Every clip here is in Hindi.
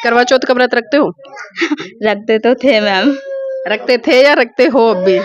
करवा चौथ का व्रत रखते हो? रखते तो थे मैम, रखते थे या रखते हो अभी?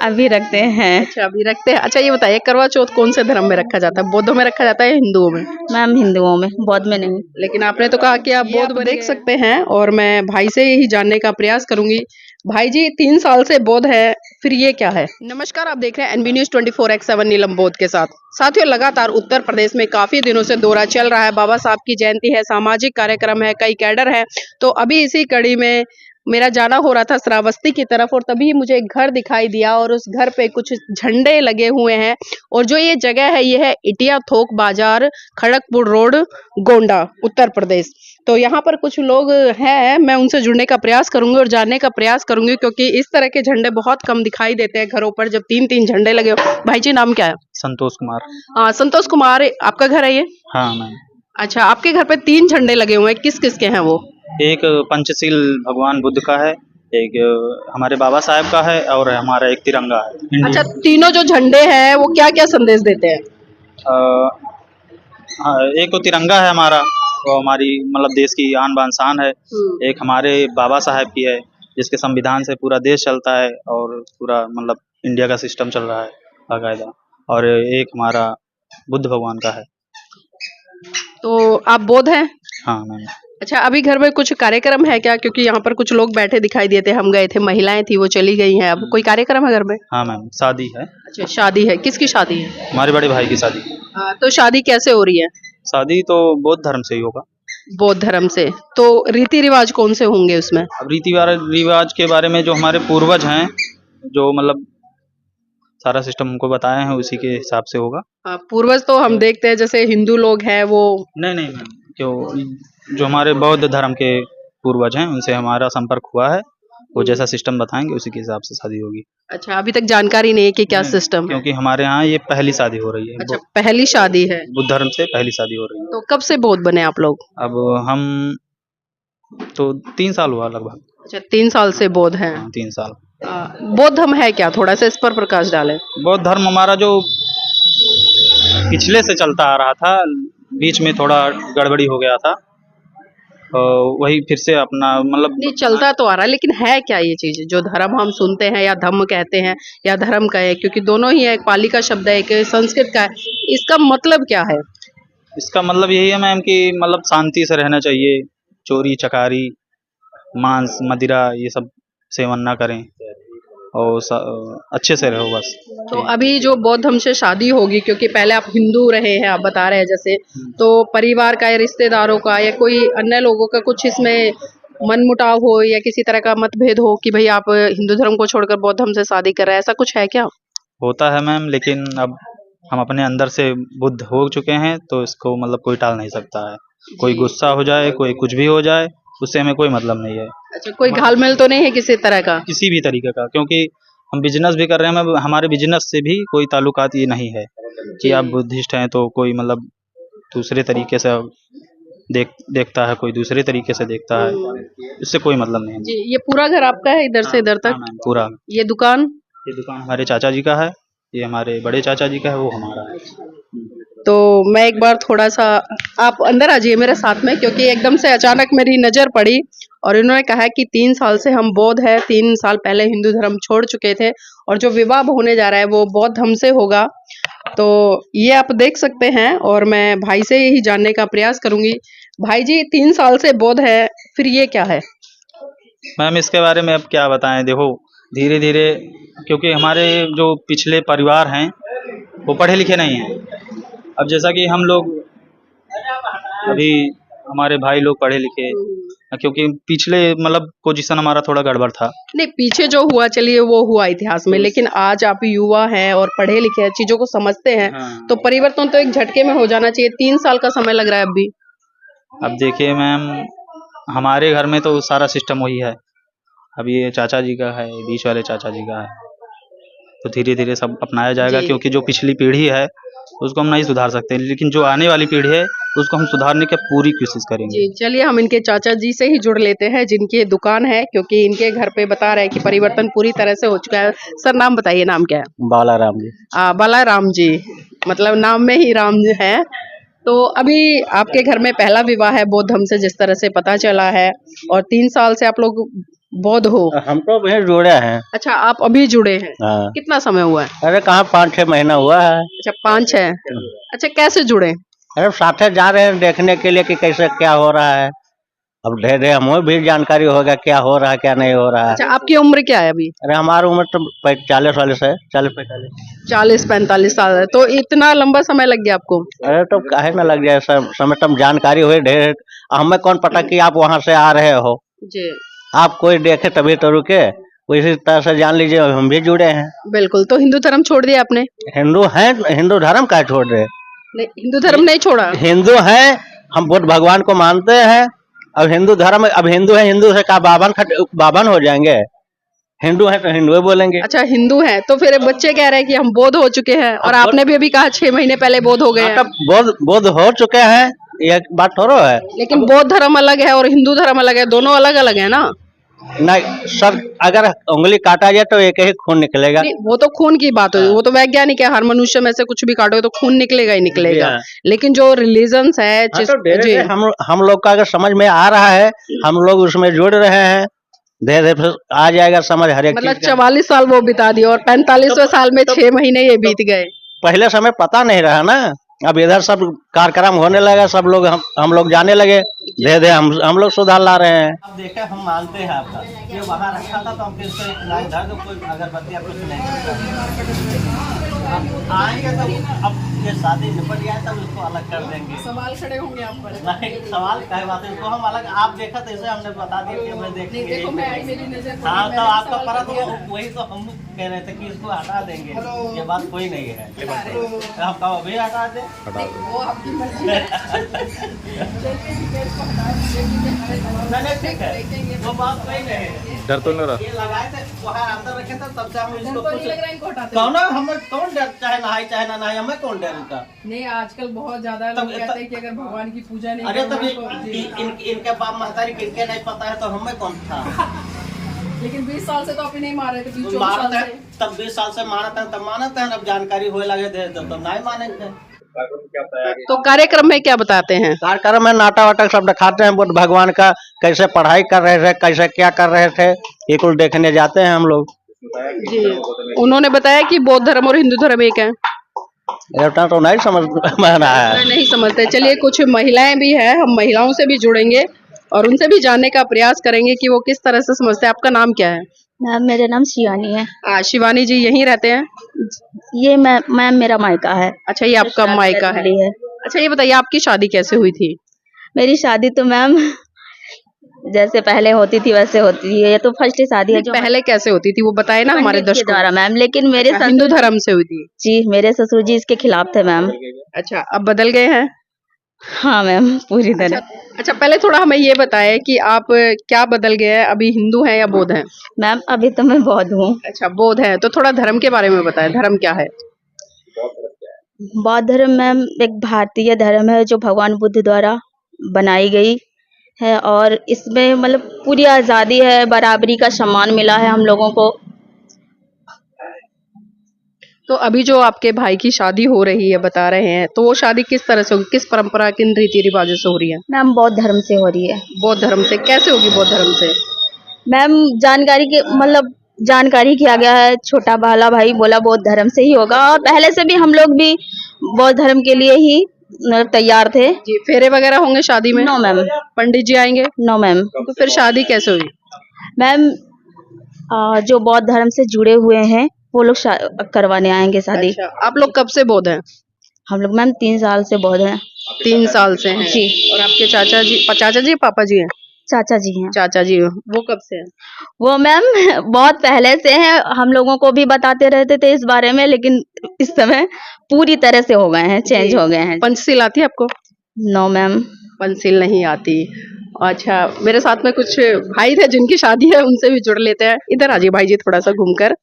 अभी रखते हैं। अच्छा, अभी रखते हैं। अच्छा, ये बताइए करवा चौथ कौन से धर्म में रखा जाता है? बौद्धों में रखा जाता है या हिंदुओं में? मैम हिंदुओं में, बौद्ध में नहीं। लेकिन आपने तो कहा कि आप बौद्ध देख सकते हैं और मैं भाई से ही जानने का प्रयास करूंगी। भाई जी 3 साल से बौद्ध है, फिर ये क्या है? नमस्कार, आप देख रहे हैं एनबी न्यूज 24x7 नीलम बौद्ध के साथ। साथियों, लगातार उत्तर प्रदेश में काफी दिनों से दौरा चल रहा है। बाबा साहब की जयंती है, सामाजिक कार्यक्रम है, कई कैडर है। तो अभी इसी कड़ी में मेरा जाना हो रहा था श्रावस्ती की तरफ और तभी मुझे एक घर दिखाई दिया और उस घर पे कुछ झंडे लगे हुए हैं। और जो ये जगह है, ये है इटिया थोक बाजार, खड़गपुर रोड, गोंडा, उत्तर प्रदेश। तो यहाँ पर कुछ लोग हैं, मैं उनसे जुड़ने का प्रयास करूंगी और जानने का प्रयास करूंगी, क्योंकि इस तरह के झंडे बहुत कम दिखाई देते हैं घरों पर, जब 3-3 झंडे लगे हो। भाई जी नाम क्या है? संतोष कुमार। संतोष कुमार, आपका घर है ये? हाँ मैम। अच्छा, आपके घर पे 3 झंडे लगे हुए हैं, किस किस के हैं वो? एक पंचशील भगवान बुद्ध का है, एक हमारे बाबा साहब का है और हमारा एक तिरंगा है। अच्छा, तीनों जो झंडे हैं वो क्या क्या संदेश देते हैं? हाँ, एक तो तिरंगा है हमारा, वो हमारी मतलब देश की आन बान शान है। एक हमारे बाबा साहब की है, जिसके संविधान से पूरा देश चलता है और पूरा मतलब इंडिया का सिस्टम चल रहा है बाकायदा। और एक हमारा बुद्ध भगवान का है। तो आप बौद्ध हैं? हाँ मैम। अच्छा, अभी घर में कुछ कार्यक्रम है क्या? क्योंकि यहाँ पर कुछ लोग बैठे दिखाई दिए थे, हम गए थे, महिलाएं थी वो चली गई हैं। अब कोई कार्यक्रम है घर में? हाँ मैम, शादी है। अच्छा, शादी है, किसकी शादी है? हमारे बड़े भाई की शादी। तो शादी कैसे हो रही है? शादी तो बौद्ध धर्म से ही होगा। बौद्ध धर्म से। तो रीति रिवाज कौन से होंगे उसमें? अब रीति रिवाज के बारे में जो हमारे पूर्वज हैं, जो मतलब सारा सिस्टम हमको बताए हैं, उसी के हिसाब से होगा। पूर्वज तो हम देखते हैं जैसे हिंदू लोग हैं वो। नहीं नहीं मैम, जो हमारे बौद्ध धर्म के पूर्वज हैं उनसे हमारा संपर्क हुआ है। वो जैसा सिस्टम बताएंगे उसी के हिसाब से शादी होगी। अच्छा, अभी तक जानकारी नहीं है कि क्या सिस्टम है? क्योंकि हमारे यहाँ ये पहली शादी हो रही है। अच्छा, पहली शादी है। बुद्ध धर्म से पहली शादी हो रही है। तो कब से बौद्ध बने आप लोग? अब हम तो 3 साल हुआ लगभग। अच्छा, 3 साल से बौद्ध हैं। 3 साल। बौद्ध धर्म है क्या? थोड़ा सा इस पर प्रकाश डालें। बौद्ध धर्म हमारा जो पिछले से चलता आ रहा था, बीच में थोड़ा गड़बड़ी हो गया था, वही फिर से अपना मतलब नहीं, चलता तो आ रहा है, लेकिन है क्या ये चीज जो धर्म हम सुनते हैं या धम्म कहते हैं या धर्म का है? क्योंकि दोनों ही है, एक पाली का शब्द है, एक संस्कृत का है। इसका मतलब क्या है? इसका मतलब यही है मैम कि मतलब शांति से रहना चाहिए, चोरी चकारी, मांस मदिरा ये सब सेवन ना करें और अच्छे से रहो बस। तो अभी जो बौद्ध धर्म से शादी होगी, क्योंकि पहले आप हिंदू रहे हैं, आप बता रहे हैं जैसे, तो परिवार का या रिश्तेदारों का या कोई अन्य लोगों का कुछ इसमें मनमुटाव हो या किसी तरह का मतभेद हो कि भाई आप हिंदू धर्म को छोड़कर बौद्ध धर्म से शादी कर रहे हैं, ऐसा कुछ है क्या? होता है मैम, लेकिन अब हम अपने अंदर से बुद्ध हो चुके हैं तो इसको मतलब कोई टाल नहीं सकता है। कोई गुस्सा हो जाए, कोई कुछ भी हो जाए, उससे हमें कोई मतलब नहीं है। अच्छा, कोई घालमेल तो नहीं है किसी तरह का? किसी भी तरीके का, क्योंकि हम बिजनेस भी कर रहे हैं, हमारे बिजनेस से भी कोई ताल्लुकात ये नहीं है कि आप बुद्धिस्ट हैं तो कोई मतलब दूसरे तरीके से देखता है, कोई दूसरे तरीके से देखता है, इससे कोई मतलब नहीं है जी। ये पूरा घर आपका है इधर से इधर तक? हाँ, पूरा। ये दुकान हमारे चाचा जी का है, ये हमारे बड़े चाचा जी का है, वो हमारा है। तो मैं एक बार थोड़ा सा, आप अंदर आ जाइए मेरे साथ में, क्योंकि एकदम से अचानक मेरी नज़र पड़ी और इन्होंने कहा कि 3 साल से हम बौद्ध है, 3 साल पहले हिंदू धर्म छोड़ चुके थे और जो विवाह होने जा रहा है वो बौद्ध धर्म से होगा। तो ये आप देख सकते हैं और मैं भाई से ही जानने का प्रयास करूंगी। भाई जी 3 साल से बौद्ध है, फिर ये क्या है? मैम इसके बारे में अब क्या बताएं, देखो धीरे धीरे, क्योंकि हमारे जो पिछले परिवार हैं वो पढ़े लिखे नहीं हैं। अब जैसा कि हम लोग अभी हमारे भाई लोग पढ़े लिखे, क्योंकि पिछले मतलब पोजीशन हमारा थोड़ा गड़बड़ था। नहीं, पीछे जो हुआ चलिए वो हुआ इतिहास में, लेकिन आज आप युवा हैं और पढ़े लिखे हैं, चीजों को समझते हैं। हाँ। तो परिवर्तन तो एक झटके में हो जाना चाहिए। 3 साल का समय लग रहा है अभी। अब देखिए मैम, हमारे घर में तो सारा सिस्टम वही है। अब ये चाचा जी का है, बीच वाले चाचा जी का है, तो धीरे धीरे सब अपनाया जाएगा, क्योंकि जो पिछली पीढ़ी है उसको हम नहीं सुधार सकते, लेकिन जो आने वाली पीढ़ी है उसको हम सुधारने की पूरी कोशिश करेंगे। जी, चलिए हम इनके चाचा जी से ही जुड़ लेते हैं जिनकी दुकान है, क्योंकि इनके घर पे बता रहे हैं कि परिवर्तन पूरी तरह से हो चुका है। सर नाम बताइए, नाम क्या है? बालाराम जी। बालाराम जी, मतलब नाम में ही राम है। तो अभी आपके घर में पहला विवाह है बौद्ध धर्म से, जिस तरह से पता चला है, और 3 साल से आप लोग बौद्ध हो। हम तो भी जुड़े हैं। अच्छा, आप अभी जुड़े हैं। हाँ। कितना समय हुआ है? अरे कहाँ 5-6 महीना हुआ है। अच्छा, 5-6। अच्छा, कैसे जुड़े? अरे साथे जा रहे हैं देखने के लिए कि कैसे क्या हो रहा है। अब धीरे हमें भी जानकारी होगा क्या हो रहा है क्या नहीं हो रहा है। अच्छा, आपकी उम्र क्या है अभी? अरे हमारी उम्र तो 40 है, 40-45। 40-45 साल है, तो इतना लंबा समय लग गया आपको? अरे तो काहे ना लग जाए समय, तब जानकारी हुई ढेर। हमें कौन पता कि आप वहाँ से आ रहे हो। जी, आप कोई देखे तभी तो रुके। इसी तरह से जान लीजिए हम भी जुड़े हैं। बिल्कुल। तो हिंदू धर्म छोड़ दिया आपने? हिंदू हैं, हिंदू धर्म का छोड़ रहे। नहीं, हिंदू धर्म नहीं छोड़ा? हिंदू हैं, हम बुद्ध भगवान को मानते हैं। अब हिंदू धर्म, अब हिंदू है, हिंदू से का बावन हो जाएंगे। हिंदू है तो हिंदू बोलेंगे। अच्छा, हिंदू है तो फिर बच्चे कह रहे हैं कि हम बौद्ध हो चुके हैं, और आपने भी अभी कहा 6 महीने पहले बौद्ध हो गए हैं। बौद्ध हो चुके हैं, ये बात थोड़ा है। लेकिन बौद्ध धर्म अलग है और हिंदू धर्म अलग है, दोनों अलग अलग है ना? नहीं सर, अगर उंगली काटा जाए तो एक ही खून निकलेगा। नहीं, वो तो खून की बात हुई, वो तो वैज्ञानिक है, हर मनुष्य में से कुछ भी काटो तो खून निकलेगा ही निकलेगा। लेकिन जो रिलीजन्स है हाँ, तो धीरे हम लोग का अगर समझ में आ रहा है, हम लोग उसमें जुड़ रहे हैं, धीरे धीरे आ जाएगा समझ हर एक। मतलब 44 साल वो बिता दिए और 45वें साल में 6 महीने ये बीत गए। पहले समय पता नहीं रहा ना, अब इधर सब कार्यक्रम होने लगा, सब लोग हम लोग जाने लगे, धीरे धीरे हम लोग सुधार ला रहे हैं। अब देखा, हम मानते हैं आपका, ये वहाँ रखा था तो हम किसको कोई अगरबत्ती आपको आएंगे तो अब ये शादी निपट जाए तब इसको अलग कर देंगे। सवाल खड़े होंगे आप पर? नहीं, सवाल क्या बात है, इसको हम अलग, आप देखा तो इसे हमने बता दिया कि मैं देखेंगे। देखो, मेरी नजर पड़ी, हाँ, तो मैंने आपका सवाल परा किया। तो वही तो हम कह रहे थे कि इसको हटा देंगे, ये बात कोई नहीं है। हम कहो अभी हटा दे, वो आपकी मर्जी है। नहीं ठीक है, वो बात कोई नहीं है। डर तो नहीं रहा? ये लगाए थे वहाँ अंदर रखे थे, तब से हम इसको तो नहीं लग रहा है इनको हटाते? कौन हमें कौन डर, चाहे नहाए चाहे ना नहाए, हमें कौन डर इनका। नहीं, आजकल बहुत ज्यादा लोग कहते हैं कि अगर भगवान की पूजा नहीं अरे तब करोगे तो इनके बाप महतारी किनके नहीं पता है तो हमें कौन था। लेकिन 20 साल से तो आप नहीं मार रहे थे, 24 मानते साल हैं से। तब 20 साल से मानते हैं, तब मानते हैं, अब जानकारी होए लगे थे तब नहीं मानेंगे। तो कार्यक्रम में क्या बताते हैं? कार्यक्रम में नाटक वाटक सब दिखाते हैं, बुद्ध भगवान का कैसे पढ़ाई कर रहे थे, कैसे क्या कर रहे थे, ये कुल देखने जाते हैं हम लोग। जी, उन्होंने बताया कि बौद्ध धर्म और हिंदू धर्म एक है। इतना तो नहीं समझ में आ रहा है। नहीं समझते। चलिए, कुछ महिलाएं भी हैं, हम महिलाओं से भी जुड़ेंगे और उनसे भी जानने का प्रयास करेंगे कि वो किस तरह से समझते हैं। आपका नाम क्या है? मैम मेरा नाम शिवानी है। शिवानी जी यहीं रहते हैं? ये मैम मेरा मायका है। अच्छा, ये आपका मायका है। अच्छा, ये बताइए आपकी शादी कैसे हुई थी? मेरी शादी तो मैम जैसे पहले होती थी वैसे होती थी, ये तो फर्स्ट शादी है जो पहले कैसे होती थी वो बताए ना हमारे पंडित के दर्शकों। द्वारा मैम, लेकिन मेरे हिंदू धर्म से हुई थी? जी, मेरे ससुर जी इसके खिलाफ थे मैम। अच्छा, अब बदल गए हैं? हाँ मैम, पूरी तरह। अच्छा, पहले थोड़ा हमें ये बताएं कि आप क्या बदल गए हैं, अभी हिंदू हैं या बौद्ध हैं? मैम अभी तो मैं बौद्ध हूँ। अच्छा, बौद्ध है, तो थोड़ा धर्म के बारे में बताएं, धर्म क्या है? बौद्ध धर्म मैम एक भारतीय धर्म है जो भगवान बुद्ध द्वारा बनाई गई है, और इसमें मतलब पूरी आज़ादी है, बराबरी का सम्मान मिला है हम लोगों को। तो अभी जो आपके भाई की शादी हो रही है बता रहे हैं, तो वो शादी किस तरह से होगी, किस परंपरा, किन रीति रिवाजों से हो रही है? मैम बौद्ध धर्म से हो रही है। बौद्ध धर्म से? कैसे होगी बौद्ध धर्म से? मैम जानकारी किया गया है, छोटा वाला भाई बोला बौद्ध धर्म से ही होगा, और पहले से भी हम लोग भी बौद्ध धर्म के लिए ही तैयार थे। जी, फेरे वगैरह होंगे शादी में? No ma'am. पंडित जी आएंगे? No ma'am. तो फिर शादी कैसे हुई? मैम जो बौद्ध धर्म से जुड़े हुए हैं वो लोग करवाने आएंगे शादी। अच्छा, आप लोग कब से बौद्ध हैं? हम लोग मैम 3 साल से बौद्ध हैं। 3 साल से हैं? जी। और आपके चाचा जी पापा जी हैं? चाचा जी हैं। चाचा जी, वो कब से हैं? वो मैम बहुत पहले से हैं, हम लोगों को भी बताते रहते थे इस बारे में, लेकिन इस समय पूरी तरह से हो गए हैं, चेंज हो गए हैं। पंचशील आती है आपको? No ma'am. पंचशील नहीं आती। अच्छा, मेरे साथ में कुछ भाई थे जिनकी शादी है, उनसे भी जुड़ लेते हैं। इधर आ जाइए भाई जी, थोड़ा सा घूमकर।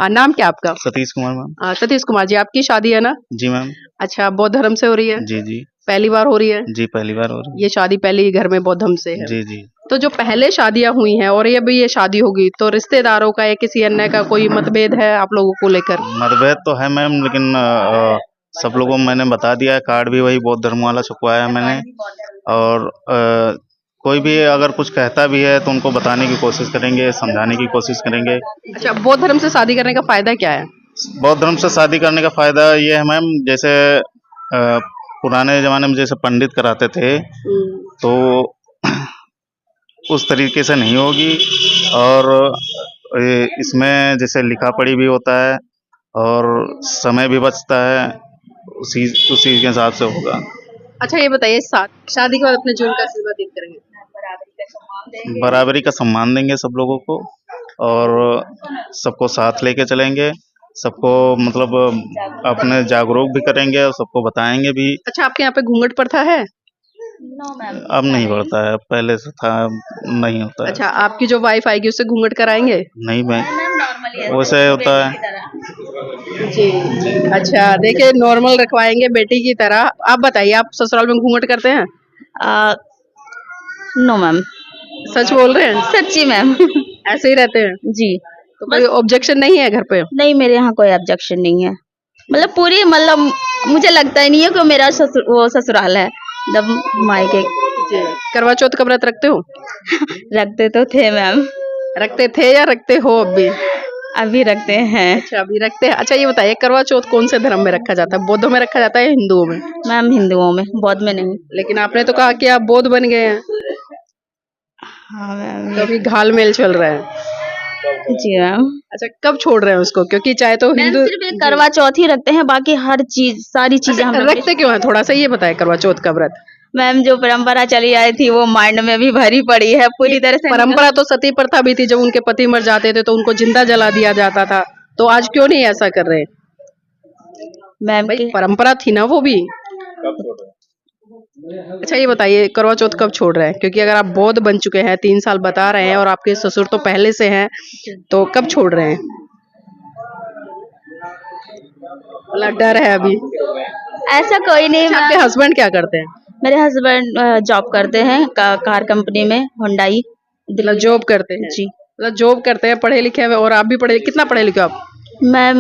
नाम क्या आपका? सतीश कुमार मैम। सतीश कुमार जी, आपकी शादी है ना? जी मैम। अच्छा, बौद्ध धर्म से हो रही है? जी जी। पहली बार हो रही है? जी, पहली बार हो रही है। ये शादी पहली घर में बौद्ध धर्म से है? जी जी। तो जो पहले शादियां हुई हैं और ये भी ये शादी होगी, तो रिश्तेदारों का या किसी अन्य का कोई मतभेद है आप लोगों को लेकर? मतभेद तो है मैम, लेकिन सब लोगों को मैंने बता दिया है। कार्ड भी वही बौद्ध धर्म वाला छपवाया है मैंने। और कोई भी अगर कुछ कहता भी है तो उनको बताने की कोशिश करेंगे, समझाने की कोशिश करेंगे। अच्छा, बौद्ध धर्म से शादी करने का फायदा क्या है? बौद्ध धर्म से शादी करने का फायदा ये है मैम, जैसे पुराने जमाने में जैसे पंडित कराते थे तो उस तरीके से नहीं होगी। और इसमें जैसे लिखा पढ़ी भी होता है और समय भी बचता है, उसी उसी के हिसाब से होगा। अच्छा, ये बताइए, शादी के बाद अपने जीवन का आशीर्वाद एक करेंगे? बराबरी का सम्मान देंगे सब लोगों को और सबको साथ लेके चलेंगे। सबको मतलब अपने जागरूक भी करेंगे और सबको बताएंगे भी। अच्छा, आपके यहाँ पे घूंघट प्रथा है? अब नहीं बढ़ता है, पहले से था, नहीं होता है। अच्छा, आपकी जो वाइफ आएगी उससे घूंघट कराएंगे? नहीं मैं, वैसे होता है जी। अच्छा, देखिए, नॉर्मल रखवाएंगे बेटी की तरह। आप बताइए, आप ससुराल में घूंघट करते हैं? नो मैम, सच बोल रहे हैं? सच्ची मैम। ऐसे ही रहते हैं? जी, तो कोई ऑब्जेक्शन नहीं है घर पे? नहीं मेरे यहाँ कोई ऑब्जेक्शन नहीं है। मतलब पूरी मतलब मुझे लगता ही नहीं है कि मेरा ससुराल है, दम मायके। जी। करवा चौथ का व्रत रखते हो? रखते तो थे मैम, रखते थे या रखते हो अब भी? अभी रखते हैं। अच्छा, अभी रखते हैं। अच्छा, ये बताइए, करवा चौथ कौन से धर्म में रखा जाता है? बौद्धों में रखा जाता है या हिंदुओं में? मैम हिंदुओं में, बौद्ध में नहीं। लेकिन आपने तो कहा कि आप बौद्ध बन गए हैं, हाँ मैम। तो अभी घालमेल चल रहा है। जी मैम। अच्छा, कब छोड़ रहे हैं उसको? क्योंकि चाहे तो मैम हिंदू सिर्फ एक करवा चौथ ही रखते हैं, बाकी हर चीज सारी चीजें हम लोग रखते क्यों हैं? थोड़ा सा ये बताएं, करवा चौथ का व्रत। मैम जो परंपरा चली आई थी वो माइंड में भी भरी पड़ी है पूरी तरह से। परंपरा तो सती प्रथा भी थी, जब उनके पति मर जाते थे तो उनको जिंदा जला दिया जाता था। तो आज क्यों नहीं ऐसा कर रहे? मैम भाई की परंपरा थी ना वो भी। अच्छा, ये बताइए, करवा चौथ कब छोड़ रहे हैं? क्योंकि अगर आप बौद्ध बन चुके हैं, 3 साल बता रहे हैं, और आपके ससुर तो पहले से हैं, तो कब छोड़ रहे हैं? मतलब डर है अभी? ऐसा कोई नहीं। अच्छा, आपके हस्बैंड क्या करते हैं? मेरे हस्बैंड जॉब करते हैं कार कंपनी में, हुंडई। मतलब जॉब करते हैं? जी। मतलब जॉब करते हैं, पढ़े लिखे हैं, और आप भी पढ़े? कितना पढ़े लिखे हो आप? मैं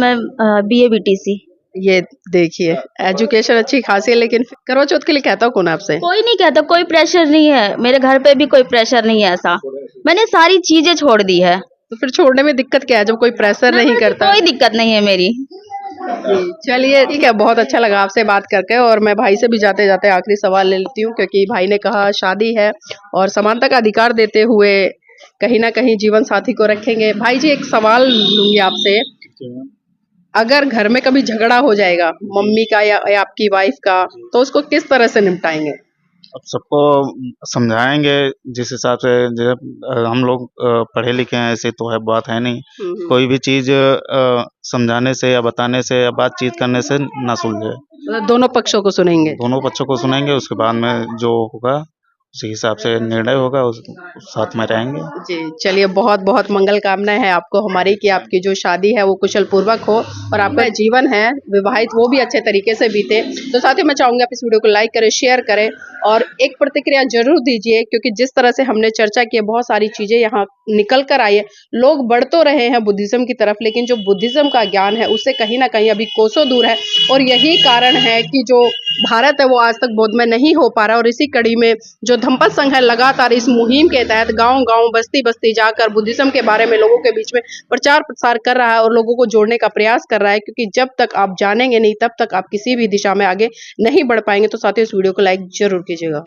BA BTC। ये देखिए, एजुकेशन अच्छी खासी है, लेकिन करवा चौथ के लिए कहता कौन आपसे? कोई नहीं कहता, कोई प्रेशर नहीं है मेरे घर पे भी, कोई प्रेशर नहीं है ऐसा। मैंने सारी चीजें छोड़ दी है। तो फिर छोड़ने में दिक्कत क्या है जब कोई प्रेशर नहीं करता? कोई दिक्कत नहीं है मेरी। चलिए, ठीक है, बहुत अच्छा लगा आपसे बात करके। और मैं भाई से भी जाते जाते आखिरी सवाल ले लेती हूँ, क्योंकि भाई ने कहा शादी है और समानता का अधिकार देते हुए कहीं ना कहीं जीवन साथी को रखेंगे। भाई जी, एक सवाल लूंगी आपसे। अगर घर में कभी झगड़ा हो जाएगा मम्मी का या आपकी वाइफ का, तो उसको किस तरह से निपटाएंगे? अब सबको समझाएंगे जिस हिसाब से, जैसे हम लोग पढ़े लिखे हैं, ऐसे तो है बात है नहीं। कोई भी चीज समझाने से या बताने से या बातचीत करने से ना सुलझे। मतलब दोनों पक्षों को सुनेंगे? दोनों पक्षों को सुनेंगे, उसके बाद में जो होगा उसी हिसाब से निर्णय होगा, उस साथ में रहेंगे। जी, चलिए, बहुत बहुत मंगल कामनाएं है आपको हमारी, कि आपकी जो शादी है वो कुशल पूर्वक हो और आपका जीवन है विवाहित वो भी अच्छे तरीके से बीते। तो साथ ही मैं चाहूंगी आप इस वीडियो को लाइक करें, शेयर करें और एक प्रतिक्रिया जरूर दीजिए, क्योंकि जिस तरह से हमने चर्चा की है, बहुत सारी चीजें यहाँ निकल कर आई है। लोग बढ़ तो रहे हैं बुद्धिज्म की तरफ, लेकिन जो बुद्धिज्म का ज्ञान है उससे कहीं ना कहीं अभी कोसों दूर है। और यही कारण है कि जो भारत है वो आज तक बौद्ध में नहीं हो पा रहा। और इसी कड़ी में जो धम्पत संघ है लगातार इस मुहिम के तहत गांव गांव, बस्ती बस्ती जाकर बुद्धिज्म के बारे में लोगों के बीच में प्रचार प्रसार कर रहा है और लोगों को जोड़ने का प्रयास कर रहा है, क्योंकि जब तक आप जानेंगे नहीं तब तक आप किसी भी दिशा में आगे नहीं बढ़ पाएंगे। तो साथियों, इस वीडियो को लाइक जरूर कीजिएगा।